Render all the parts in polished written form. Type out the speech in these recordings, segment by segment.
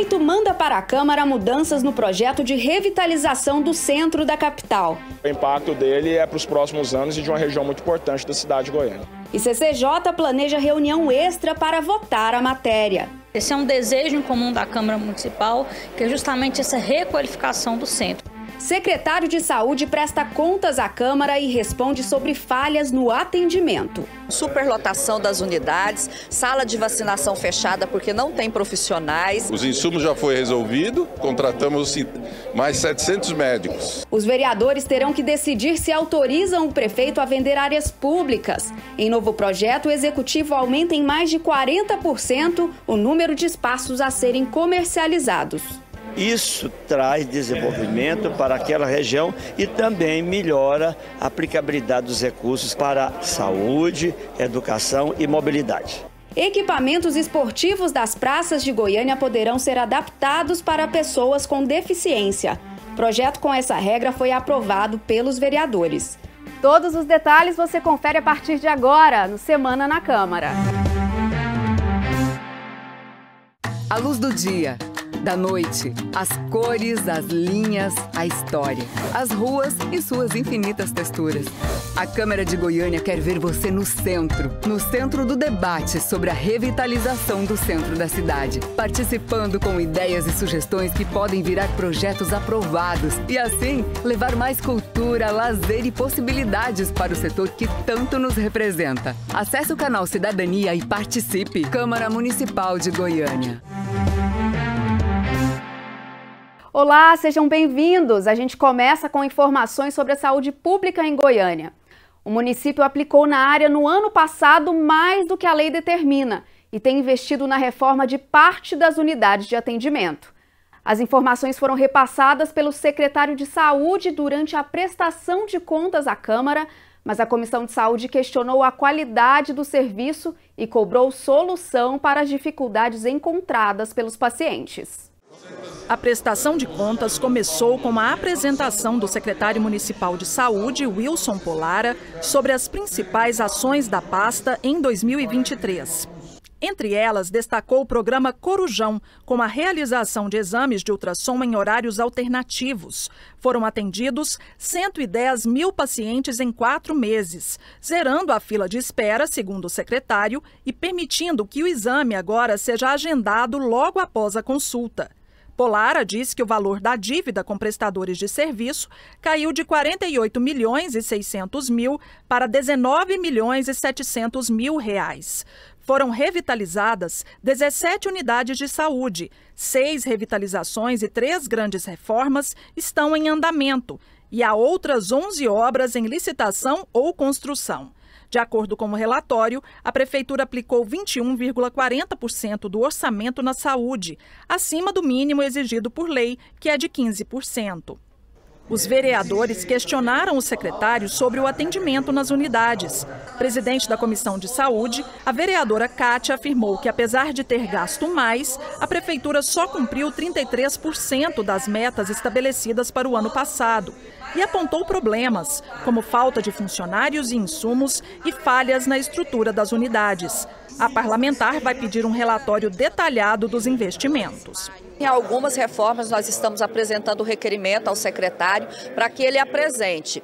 prefeito manda para a Câmara mudanças no projeto de revitalização do centro da capital. O impacto dele é para os próximos anos e de uma região muito importante da cidade de Goiânia. E CCJ planeja reunião extra para votar a matéria. Esse é um desejo em comum da Câmara Municipal, que é justamente essa requalificação do centro. Secretário de Saúde presta contas à Câmara e responde sobre falhas no atendimento. Superlotação das unidades, sala de vacinação fechada porque não tem profissionais. Os insumos já foi resolvido, contratamos mais 700 médicos. Os vereadores terão que decidir se autorizam o prefeito a vender áreas públicas. Em novo projeto, o executivo aumenta em mais de 40% o número de espaços a serem comercializados. Isso traz desenvolvimento para aquela região e também melhora a aplicabilidade dos recursos para saúde, educação e mobilidade. Equipamentos esportivos das praças de Goiânia poderão ser adaptados para pessoas com deficiência. O projeto com essa regra foi aprovado pelos vereadores. Todos os detalhes você confere a partir de agora, no Semana na Câmara. A luz do dia, da noite, as cores, as linhas, a história, as ruas e suas infinitas texturas. A Câmara de Goiânia quer ver você no centro do debate sobre a revitalização do centro da cidade, participando com ideias e sugestões que podem virar projetos aprovados e assim levar mais cultura, lazer e possibilidades para o setor que tanto nos representa. Acesse o canal Cidadania e participe. Câmara Municipal de Goiânia. Olá, sejam bem-vindos. A gente começa com informações sobre a saúde pública em Goiânia. O município aplicou na área no ano passado mais do que a lei determina e tem investido na reforma de parte das unidades de atendimento. As informações foram repassadas pelo secretário de Saúde durante a prestação de contas à Câmara, mas a Comissão de Saúde questionou a qualidade do serviço e cobrou solução para as dificuldades encontradas pelos pacientes. A prestação de contas começou com a apresentação do secretário municipal de saúde, Wilson Polara, sobre as principais ações da pasta em 2023. Entre elas, destacou o programa Corujão, com a realização de exames de ultrassom em horários alternativos. Foram atendidos 110 mil pacientes em 4 meses, zerando a fila de espera, segundo o secretário, e permitindo que o exame agora seja agendado logo após a consulta. Polara disse que o valor da dívida com prestadores de serviço caiu de 48 milhões e 600 mil para 19 milhões e 700 mil reais. Foram revitalizadas 17 unidades de saúde, 6 revitalizações e 3 grandes reformas estão em andamento e há outras 11 obras em licitação ou construção. De acordo com o relatório, a Prefeitura aplicou 21,40% do orçamento na saúde, acima do mínimo exigido por lei, que é de 15%. Os vereadores questionaram o secretário sobre o atendimento nas unidades. Presidente da Comissão de Saúde, a vereadora Kátia afirmou que, apesar de ter gasto mais, a Prefeitura só cumpriu 33% das metas estabelecidas para o ano passado. E apontou problemas, como falta de funcionários e insumos e falhas na estrutura das unidades. A parlamentar vai pedir um relatório detalhado dos investimentos. Em algumas reformas, nós estamos apresentando o requerimento ao secretário para que ele apresente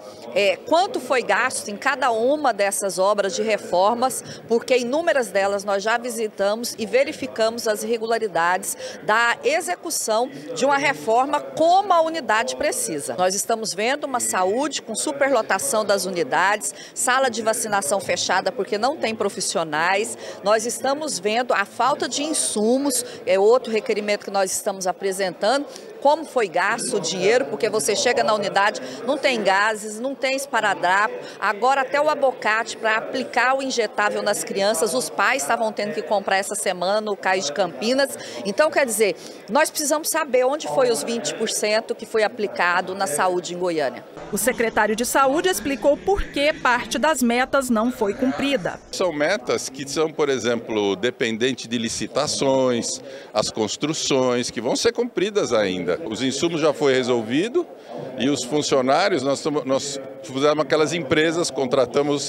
quanto foi gasto em cada uma dessas obras de reformas, porque inúmeras delas nós já visitamos e verificamos as irregularidades da execução de uma reforma como a unidade precisa. Nós estamos vendo uma saúde com superlotação das unidades, sala de vacinação fechada porque não tem profissionais, nós estamos vendo a falta de insumos, é outro requerimento que nós estamos apresentando, como foi gasto o dinheiro, porque você chega na unidade, não tem gases, não tem esparadrapo, agora até o abocate para aplicar o injetável nas crianças, os pais estavam tendo que comprar essa semana no Cais de Campinas. Então, quer dizer, nós precisamos saber onde foi os 20% que foi aplicado na saúde em Goiânia. O secretário de Saúde explicou por que parte das metas não foi cumprida. São metas que são, por exemplo, dependentes de licitações, as construções, que vão ser cumpridas ainda. Os insumos já foi resolvido e os funcionários, nós fizemos aquelas empresas, contratamos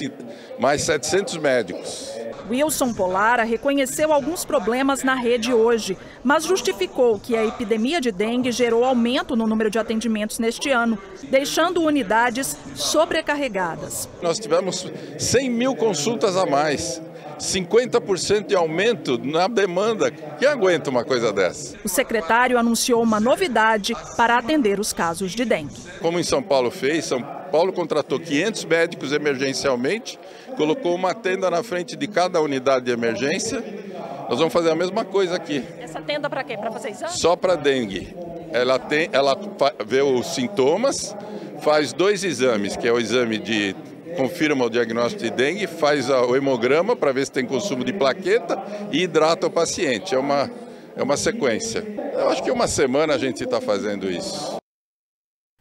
mais 700 médicos. Wilson Pollara reconheceu alguns problemas na rede hoje, mas justificou que a epidemia de dengue gerou aumento no número de atendimentos neste ano, deixando unidades sobrecarregadas. Nós tivemos 100 mil consultas a mais. 50% de aumento na demanda. Quem aguenta uma coisa dessa? O secretário anunciou uma novidade para atender os casos de dengue. Como em São Paulo fez, São Paulo contratou 500 médicos emergencialmente, colocou uma tenda na frente de cada unidade de emergência. Nós vamos fazer a mesma coisa aqui. Essa tenda para quê? Para fazer exame? Só para dengue. Ela vê os sintomas, faz 2 exames, que é o exame de confirma o diagnóstico de dengue, faz o hemograma para ver se tem consumo de plaqueta e hidrata o paciente. É uma sequência. Eu acho que uma semana a gente está fazendo isso.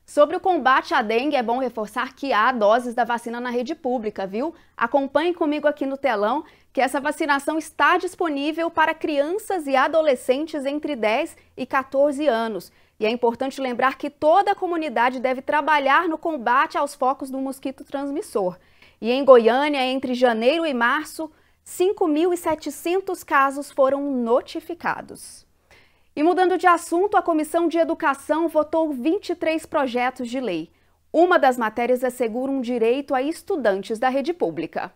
Sobre o combate à dengue, é bom reforçar que há doses da vacina na rede pública, viu? Acompanhe comigo aqui no telão que essa vacinação está disponível para crianças e adolescentes entre 10 e 14 anos. E é importante lembrar que toda a comunidade deve trabalhar no combate aos focos do mosquito transmissor. E em Goiânia, entre janeiro e março, 5.700 casos foram notificados. E mudando de assunto, a Comissão de Educação votou 23 projetos de lei. Uma das matérias assegura um direito a estudantes da rede pública.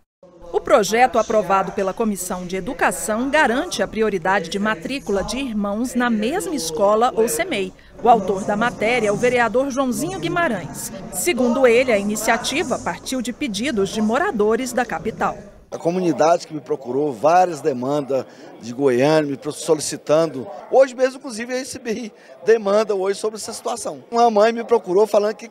O projeto aprovado pela Comissão de Educação garante a prioridade de matrícula de irmãos na mesma escola ou CEMEI. O autor da matéria é o vereador Joãozinho Guimarães. Segundo ele, a iniciativa partiu de pedidos de moradores da capital. A comunidade que me procurou, várias demandas de Goiânia, me solicitando. Hoje mesmo, inclusive, eu recebi demanda hoje sobre essa situação. Uma mãe me procurou falando que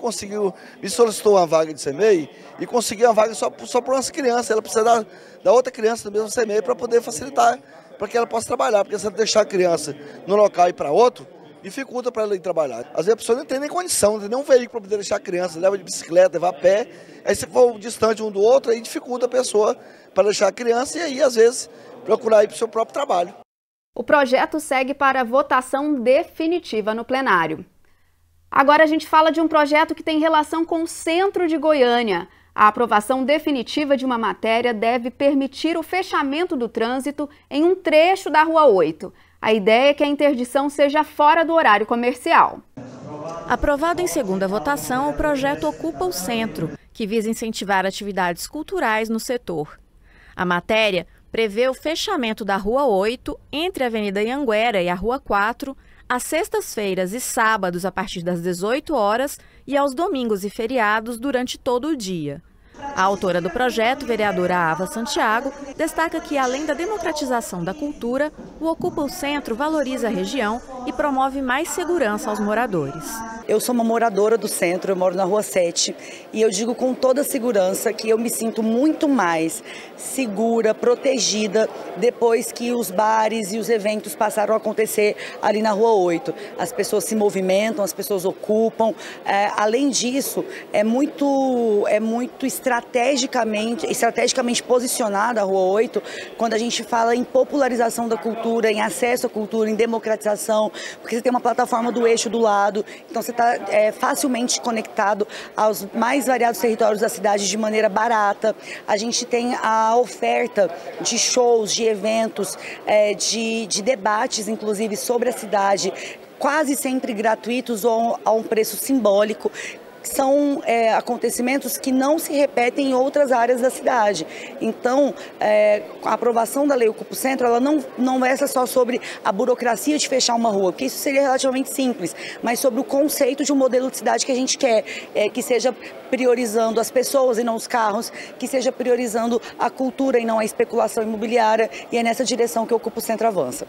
me solicitou uma vaga de CEMEI e conseguiu uma vaga só para umas crianças. Ela precisa da outra criança do mesmo CEMEI para poder facilitar, para que ela possa trabalhar. Porque se ela deixar a criança no local e ir para outro, dificulta para ela ir trabalhar. Às vezes a pessoa não tem nem condição, não tem nem um veículo para poder deixar a criança, leva de bicicleta, leva a pé. Aí se for distante um do outro, aí dificulta a pessoa para deixar a criança e aí, às vezes, procurar ir para o seu próprio trabalho. O projeto segue para votação definitiva no plenário. Agora a gente fala de um projeto que tem relação com o centro de Goiânia. A aprovação definitiva de uma matéria deve permitir o fechamento do trânsito em um trecho da Rua 8. A ideia é que a interdição seja fora do horário comercial. Aprovado em segunda votação, o projeto ocupa o centro, que visa incentivar atividades culturais no setor. A matéria prevê o fechamento da Rua 8 entre a Avenida Anhanguera e a Rua 4 às sextas-feiras e sábados a partir das 18 horas e aos domingos e feriados durante todo o dia. A autora do projeto, vereadora Ava Santiago, destaca que, além da democratização da cultura, o Ocupa o Centro valoriza a região e promove mais segurança aos moradores. Eu sou uma moradora do centro, eu moro na Rua 7 e eu digo com toda segurança que eu me sinto muito mais segura, protegida depois que os bares e os eventos passaram a acontecer ali na Rua 8. As pessoas se movimentam, as pessoas ocupam. Além disso, é muito estrategicamente posicionada a Rua 8 quando a gente fala em popularização da cultura, em acesso à cultura, em democratização, porque você tem uma plataforma do eixo do lado, então você está facilmente conectado aos mais variados territórios da cidade de maneira barata. A gente tem a oferta de shows, de eventos, de debates, inclusive, sobre a cidade, quase sempre gratuitos ou a um preço simbólico. São acontecimentos que não se repetem em outras áreas da cidade. Então, a aprovação da Lei Ocupa o Centro, ela não é só sobre a burocracia de fechar uma rua, porque isso seria relativamente simples, mas sobre o conceito de um modelo de cidade que a gente quer, que seja priorizando as pessoas e não os carros, que seja priorizando a cultura e não a especulação imobiliária, e é nessa direção que o Ocupa o Centro avança.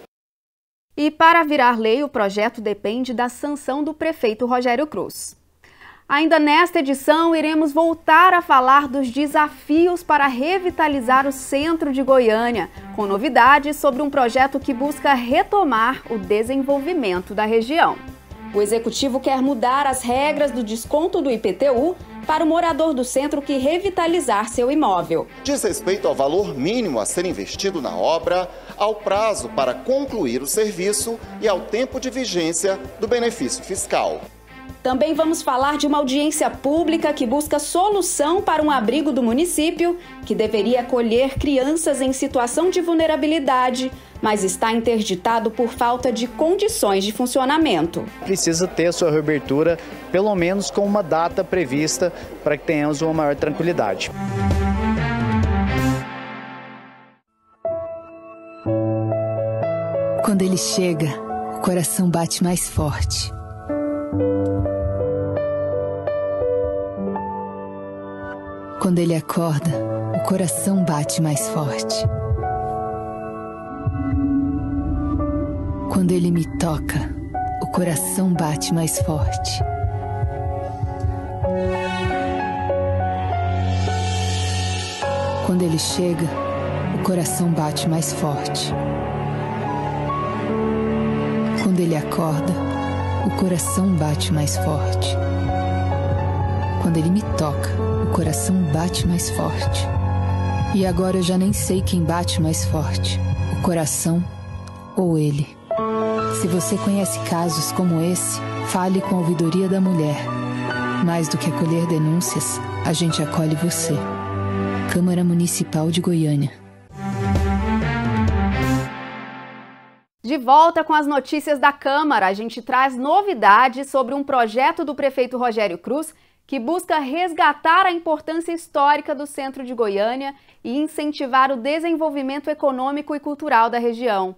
E para virar lei, o projeto depende da sanção do prefeito Rogério Cruz. Ainda nesta edição, iremos voltar a falar dos desafios para revitalizar o centro de Goiânia, com novidades sobre um projeto que busca retomar o desenvolvimento da região. O executivo quer mudar as regras do desconto do IPTU para o morador do centro que revitalizar seu imóvel. Diz respeito ao valor mínimo a ser investido na obra, ao prazo para concluir o serviço e ao tempo de vigência do benefício fiscal. Também vamos falar de uma audiência pública que busca solução para um abrigo do município que deveria acolher crianças em situação de vulnerabilidade, mas está interditado por falta de condições de funcionamento. Precisa ter a sua reabertura, pelo menos com uma data prevista, para que tenhamos uma maior tranquilidade. Quando ele chega, o coração bate mais forte. Quando ele acorda, o coração bate mais forte. Quando ele me toca, o coração bate mais forte. Quando ele chega, o coração bate mais forte. Quando ele acorda, o coração bate mais forte. Quando ele me toca, o coração bate mais forte. E agora eu já nem sei quem bate mais forte, o coração ou ele. Se você conhece casos como esse, fale com a Ouvidoria da Mulher. Mais do que acolher denúncias, a gente acolhe você. Câmara Municipal de Goiânia. De volta com as notícias da Câmara, a gente traz novidades sobre um projeto do prefeito Rogério Cruz que busca resgatar a importância histórica do centro de Goiânia e incentivar o desenvolvimento econômico e cultural da região.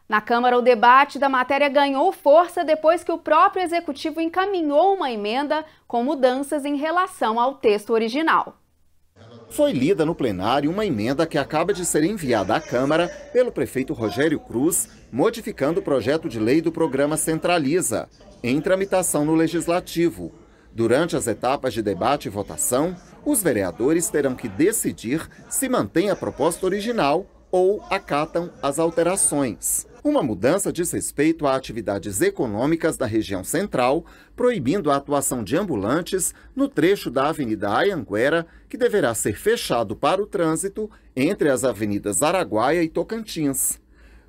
Na Câmara, o debate da matéria ganhou força depois que o próprio Executivo encaminhou uma emenda com mudanças em relação ao texto original. Foi lida no plenário uma emenda que acaba de ser enviada à Câmara pelo prefeito Rogério Cruz, modificando o projeto de lei do programa Centraliza, em tramitação no Legislativo. Durante as etapas de debate e votação, os vereadores terão que decidir se mantém a proposta original ou acatam as alterações. Uma mudança diz respeito a atividades econômicas da região central, proibindo a atuação de ambulantes no trecho da Avenida Anhanguera, que deverá ser fechado para o trânsito entre as avenidas Araguaia e Tocantins.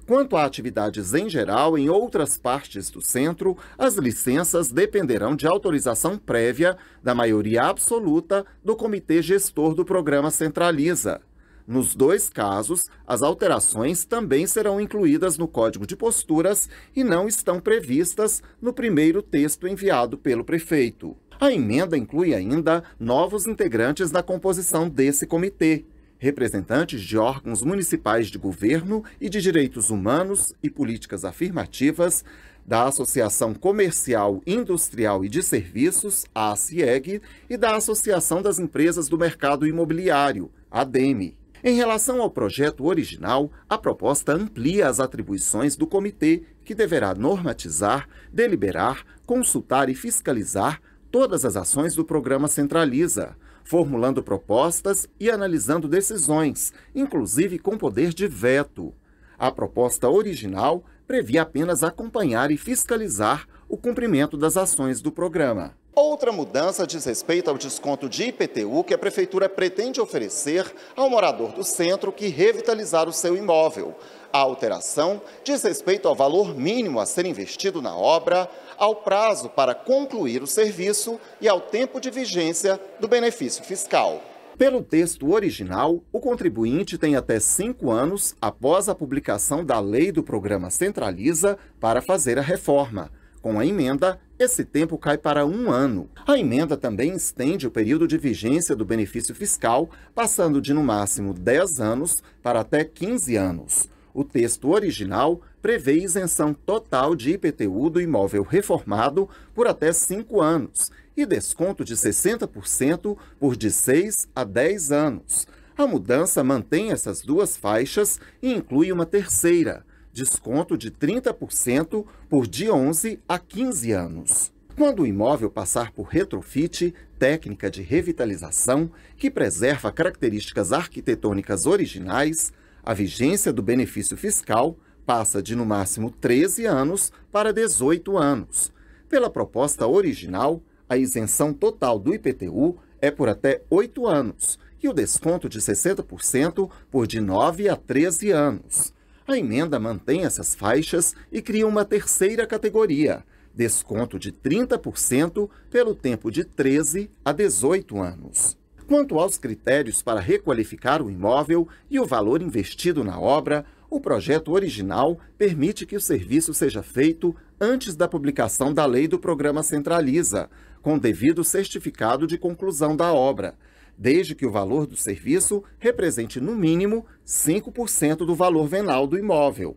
Quanto a atividades em geral em outras partes do centro, as licenças dependerão de autorização prévia da maioria absoluta do Comitê Gestor do Programa Centraliza. Nos dois casos, as alterações também serão incluídas no Código de Posturas e não estão previstas no primeiro texto enviado pelo prefeito. A emenda inclui ainda novos integrantes na composição desse comitê, representantes de órgãos municipais de governo e de direitos humanos e políticas afirmativas, da Associação Comercial, Industrial e de Serviços, a ACIEG, e da Associação das Empresas do Mercado Imobiliário, a ADEME. Em relação ao projeto original, a proposta amplia as atribuições do comitê, que deverá normatizar, deliberar, consultar e fiscalizar todas as ações do programa Centraliza, formulando propostas e analisando decisões, inclusive com poder de veto. A proposta original previa apenas acompanhar e fiscalizar o cumprimento das ações do programa. Outra mudança diz respeito ao desconto de IPTU que a Prefeitura pretende oferecer ao morador do centro que revitalizar o seu imóvel. A alteração diz respeito ao valor mínimo a ser investido na obra, ao prazo para concluir o serviço e ao tempo de vigência do benefício fiscal. Pelo texto original, o contribuinte tem até 5 anos após a publicação da lei do programa Centraliza para fazer a reforma. Com a emenda, esse tempo cai para 1 ano. A emenda também estende o período de vigência do benefício fiscal, passando de no máximo 10 anos para até 15 anos. O texto original prevê isenção total de IPTU do imóvel reformado por até 5 anos e desconto de 60% por de 6 a 10 anos. A mudança mantém essas duas faixas e inclui uma terceira, desconto de 30% por de 11 a 15 anos. Quando o imóvel passar por retrofit, técnica de revitalização, que preserva características arquitetônicas originais, a vigência do benefício fiscal passa de no máximo 13 anos para 18 anos. Pela proposta original, a isenção total do IPTU é por até 8 anos e o desconto de 60% por de 9 a 13 anos. A emenda mantém essas faixas e cria uma terceira categoria, desconto de 30% pelo tempo de 13 a 18 anos. Quanto aos critérios para requalificar o imóvel e o valor investido na obra, o projeto original permite que o serviço seja feito antes da publicação da lei do Programa Centraliza, com devido certificado de conclusão da obra, desde que o valor do serviço represente, no mínimo, 5% do valor venal do imóvel.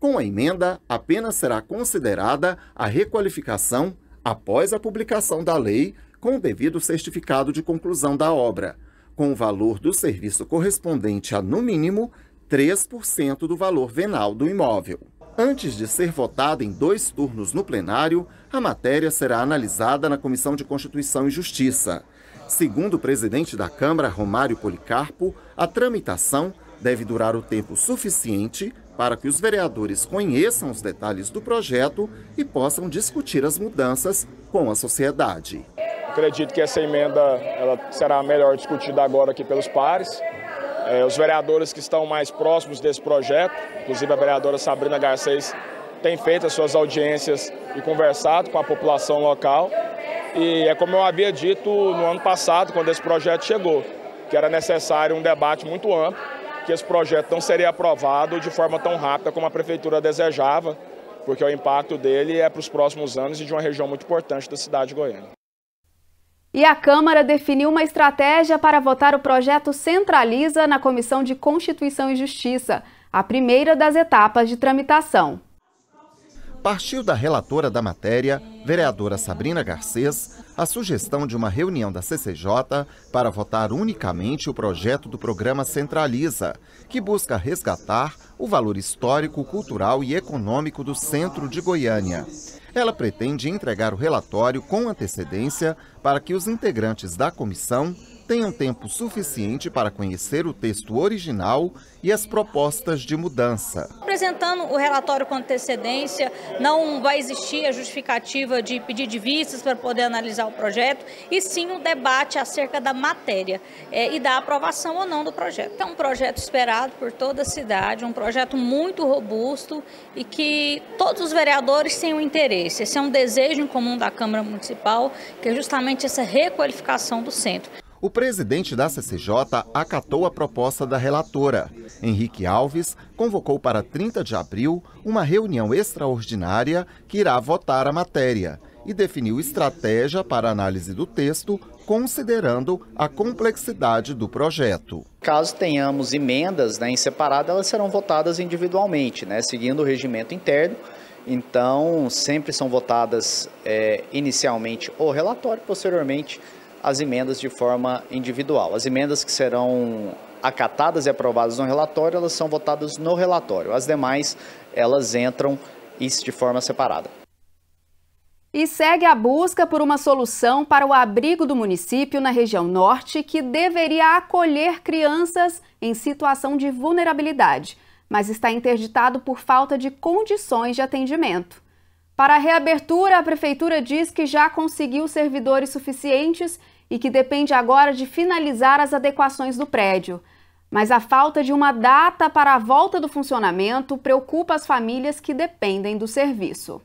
Com a emenda, apenas será considerada a requalificação após a publicação da lei, com o devido certificado de conclusão da obra, com o valor do serviço correspondente a, no mínimo, 3% do valor venal do imóvel. Antes de ser votada em 2 turnos no plenário, a matéria será analisada na Comissão de Constituição e Justiça. Segundo o presidente da Câmara, Romário Policarpo, a tramitação deve durar o tempo suficiente para que os vereadores conheçam os detalhes do projeto e possam discutir as mudanças com a sociedade. Acredito que essa emenda ela será melhor discutida agora aqui pelos pares. Os vereadores que estão mais próximos desse projeto, inclusive a vereadora Sabrina Garcês, tem feito as suas audiências e conversado com a população local. E é como eu havia dito no ano passado, quando esse projeto chegou, que era necessário um debate muito amplo, que esse projeto não seria aprovado de forma tão rápida como a Prefeitura desejava, porque o impacto dele é para os próximos anos e de uma região muito importante da cidade de Goiânia. E a Câmara definiu uma estratégia para votar o projeto Centraliza na Comissão de Constituição e Justiça, a primeira das etapas de tramitação. Partiu da relatora da matéria, vereadora Sabrina Garcês, a sugestão de uma reunião da CCJ para votar unicamente o projeto do programa Centraliza, que busca resgatar o valor histórico, cultural e econômico do centro de Goiânia. Ela pretende entregar o relatório com antecedência para que os integrantes da comissão tenham tempo suficiente para conhecer o texto original e as propostas de mudança. Apresentando o relatório com antecedência, não vai existir a justificativa de pedir de vistas para poder analisar o projeto, e sim o debate acerca da matéria e da aprovação ou não do projeto. É um projeto esperado por toda a cidade, um projeto muito robusto e que todos os vereadores têm um interesse. Esse é um desejo em comum da Câmara Municipal, que é justamente essa requalificação do centro. O presidente da CCJ acatou a proposta da relatora. Henrique Alves convocou para 30 de abril uma reunião extraordinária que irá votar a matéria e definiu estratégia para análise do texto, considerando a complexidade do projeto. Caso tenhamos emendas em separado, elas serão votadas individualmente, seguindo o regimento interno. Então, sempre são votadas inicialmente o relatório, posteriormente as emendas de forma individual. As emendas que serão acatadas e aprovadas no relatório, elas são votadas no relatório. As demais, elas entram isso de forma separada. E segue a busca por uma solução para o abrigo do município na região norte, que deveria acolher crianças em situação de vulnerabilidade, mas está interditado por falta de condições de atendimento. Para a reabertura, a Prefeitura diz que já conseguiu servidores suficientes e que depende agora de finalizar as adequações do prédio. Mas a falta de uma data para a volta do funcionamento preocupa as famílias que dependem do serviço.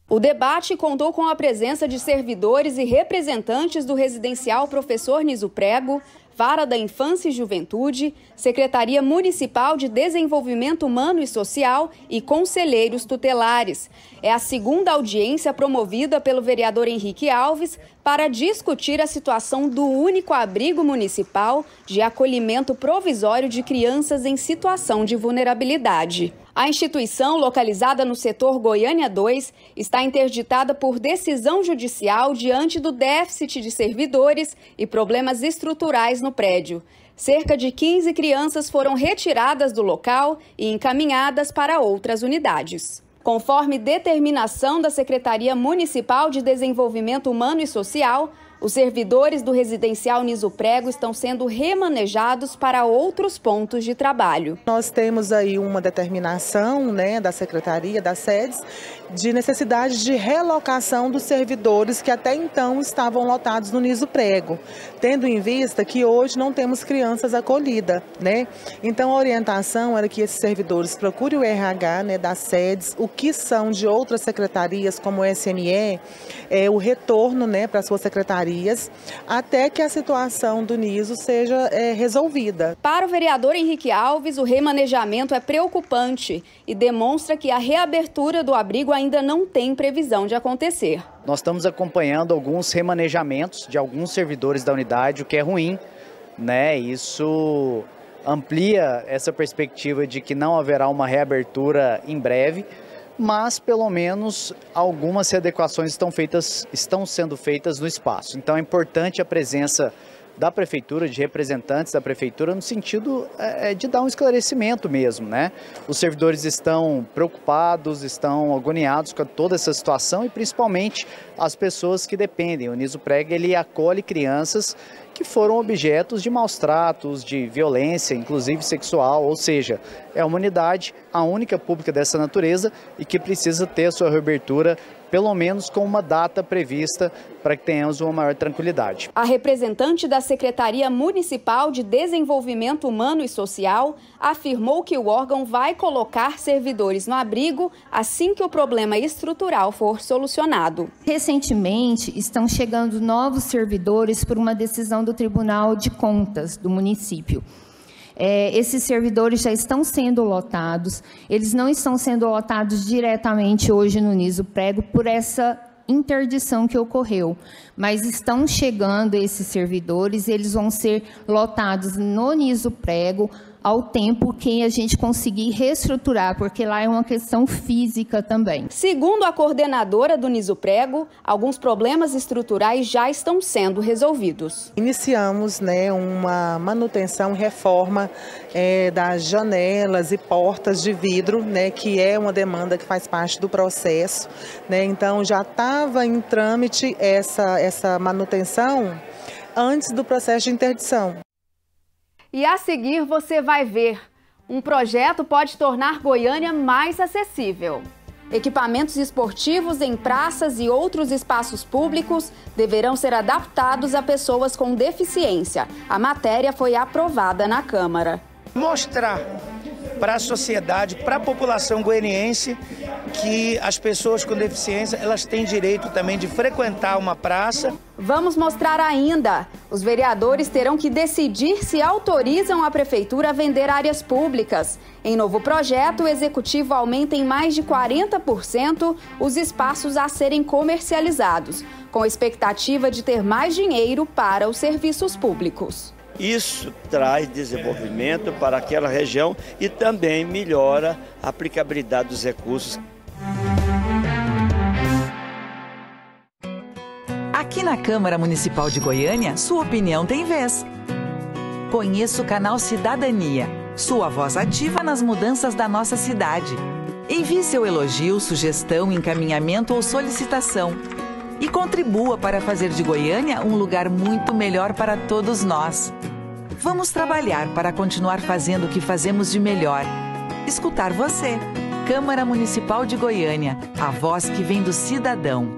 O debate contou com a presença de servidores e representantes do residencial Professor Niso Prego, Vara da Infância e Juventude, Secretaria Municipal de Desenvolvimento Humano e Social e conselheiros tutelares. É a segunda audiência promovida pelo vereador Henrique Alves para discutir a situação do único abrigo municipal de acolhimento provisório de crianças em situação de vulnerabilidade. A instituição, localizada no setor Goiânia 2, está interditada por decisão judicial diante do déficit de servidores e problemas estruturais no prédio. Cerca de 15 crianças foram retiradas do local e encaminhadas para outras unidades. Conforme determinação da Secretaria Municipal de Desenvolvimento Humano e Social, Os servidores do residencial Niso Prego estão sendo remanejados para outros pontos de trabalho. Nós temos aí uma determinação, da Secretaria, das sedes, de necessidade de relocação dos servidores que até então estavam lotados no Niso Prego, tendo em vista que hoje não temos crianças acolhidas, Então a orientação era que esses servidores procurem o RH, das sedes, o que são de outras secretarias como o SME, o retorno, para suas secretarias, até que a situação do Niso seja resolvida. Para o vereador Henrique Alves, o remanejamento é preocupante e demonstra que a reabertura do abrigo ainda não tem previsão de acontecer. Nós estamos acompanhando alguns remanejamentos de alguns servidores da unidade, o que é ruim, Isso amplia essa perspectiva de que não haverá uma reabertura em breve, mas pelo menos algumas readequações estão sendo feitas no espaço. Então é importante a presença da Prefeitura, de representantes da Prefeitura, no sentido de dar um esclarecimento mesmo, Os servidores estão preocupados, estão agoniados com toda essa situação e principalmente as pessoas que dependem. O Niso Prego, ele acolhe crianças que foram objetos de maus tratos, de violência, inclusive sexual, ou seja, é uma unidade, a única pública dessa natureza e que precisa ter a sua reabertura, pelo menos com uma data prevista para que tenhamos uma maior tranquilidade. A representante da Secretaria Municipal de Desenvolvimento Humano e Social afirmou que o órgão vai colocar servidores no abrigo assim que o problema estrutural for solucionado. Recentemente, estão chegando novos servidores por uma decisão do Tribunal de Contas do município. Esses servidores já estão sendo lotados, eles não estão sendo lotados diretamente hoje no Niso Prego por essa interdição que ocorreu, mas estão chegando esses servidores, eles vão ser lotados no Niso Prego ao tempo que a gente conseguir reestruturar, porque lá é uma questão física também. Segundo a coordenadora do Niso Prego, alguns problemas estruturais já estão sendo resolvidos. Iniciamos uma manutenção, reforma das janelas e portas de vidro, que é uma demanda que faz parte do processo. Então já estava em trâmite essa manutenção antes do processo de interdição. E a seguir você vai ver, um projeto pode tornar Goiânia mais acessível. Equipamentos esportivos em praças e outros espaços públicos deverão ser adaptados a pessoas com deficiência. A matéria foi aprovada na Câmara. Mostrar para a sociedade, para a população goianiense, que as pessoas com deficiência elas têm direito também de frequentar uma praça. Vamos mostrar ainda. Os vereadores terão que decidir se autorizam a Prefeitura a vender áreas públicas. Em novo projeto, o Executivo aumenta em mais de 40% os espaços a serem comercializados, com a expectativa de ter mais dinheiro para os serviços públicos. Isso traz desenvolvimento para aquela região e também melhora a aplicabilidade dos recursos. Aqui na Câmara Municipal de Goiânia, sua opinião tem vez. Conheça o canal Cidadania, sua voz ativa nas mudanças da nossa cidade. Envie seu elogio, sugestão, encaminhamento ou solicitação. E contribua para fazer de Goiânia um lugar muito melhor para todos nós. Vamos trabalhar para continuar fazendo o que fazemos de melhor. Escutar você. Câmara Municipal de Goiânia, a voz que vem do cidadão.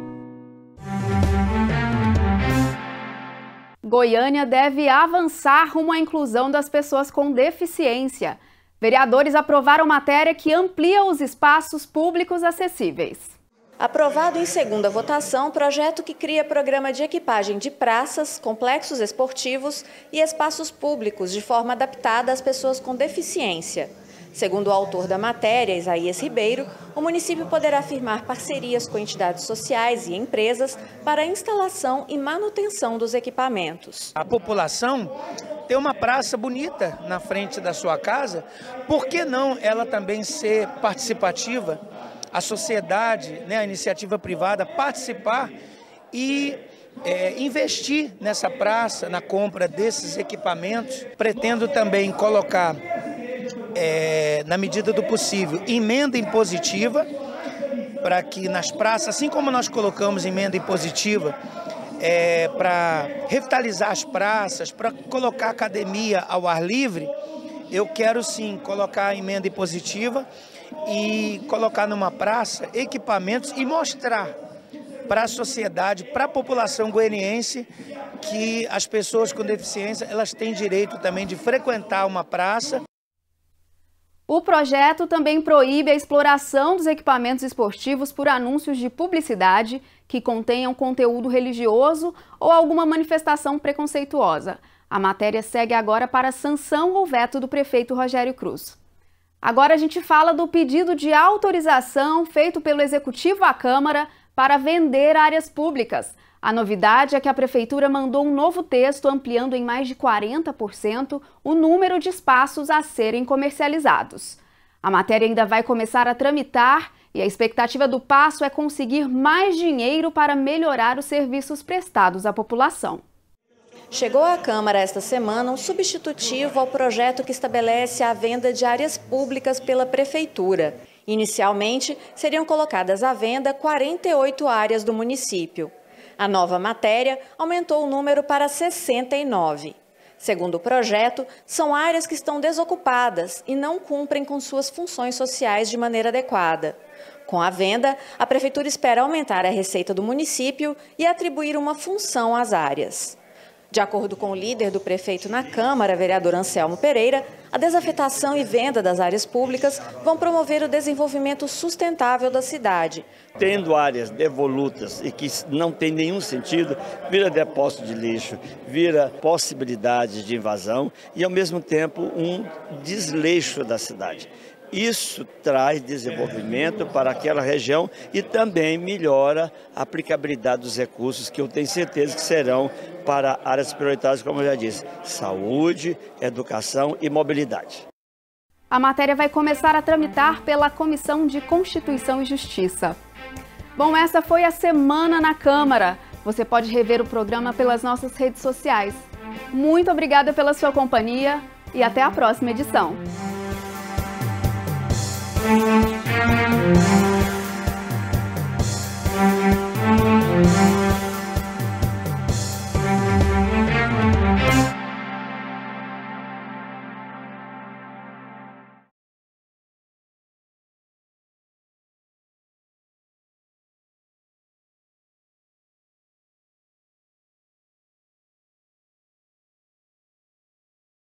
Goiânia deve avançar rumo à inclusão das pessoas com deficiência. Vereadores aprovaram matéria que amplia os espaços públicos acessíveis. Aprovado em segunda votação, projeto que cria programa de equipagem de praças, complexos esportivos e espaços públicos de forma adaptada às pessoas com deficiência. Segundo o autor da matéria, Isaías Ribeiro, o município poderá firmar parcerias com entidades sociais e empresas para a instalação e manutenção dos equipamentos. A população tem uma praça bonita na frente da sua casa, por que não ela também ser participativa? A sociedade, a iniciativa privada, participar e investir nessa praça, na compra desses equipamentos. Pretendo também colocar, na medida do possível, emenda impositiva, para que nas praças, assim como nós colocamos emenda impositiva para revitalizar as praças, para colocar academia ao ar livre, eu quero sim colocar a emenda impositiva e colocar numa praça equipamentos e mostrar para a sociedade, para a população goianiense, que as pessoas com deficiência elas têm direito também de frequentar uma praça. O projeto também proíbe a exploração dos equipamentos esportivos por anúncios de publicidade que contenham conteúdo religioso ou alguma manifestação preconceituosa. A matéria segue agora para a sanção ou veto do prefeito Rogério Cruz. Agora a gente fala do pedido de autorização feito pelo Executivo à Câmara para vender áreas públicas. A novidade é que a Prefeitura mandou um novo texto ampliando em mais de 40% o número de espaços a serem comercializados. A matéria ainda vai começar a tramitar e a expectativa do passo é conseguir mais dinheiro para melhorar os serviços prestados à população. Chegou à Câmara esta semana um substitutivo ao projeto que estabelece a venda de áreas públicas pela Prefeitura. Inicialmente, seriam colocadas à venda 48 áreas do município. A nova matéria aumentou o número para 69. Segundo o projeto, são áreas que estão desocupadas e não cumprem com suas funções sociais de maneira adequada. Com a venda, a Prefeitura espera aumentar a receita do município e atribuir uma função às áreas. De acordo com o líder do prefeito na Câmara, vereador Anselmo Pereira, a desafetação e venda das áreas públicas vão promover o desenvolvimento sustentável da cidade. Tendo áreas devolutas e que não tem nenhum sentido, vira depósito de lixo, vira possibilidade de invasão e, ao mesmo tempo, um desleixo da cidade. Isso traz desenvolvimento para aquela região e também melhora a aplicabilidade dos recursos, que eu tenho certeza que serão para áreas prioritárias, como eu já disse, saúde, educação e mobilidade. A matéria vai começar a tramitar pela Comissão de Constituição e Justiça. Bom, essa foi a Semana na Câmara. Você pode rever o programa pelas nossas redes sociais. Muito obrigada pela sua companhia e até a próxima edição. Thank you.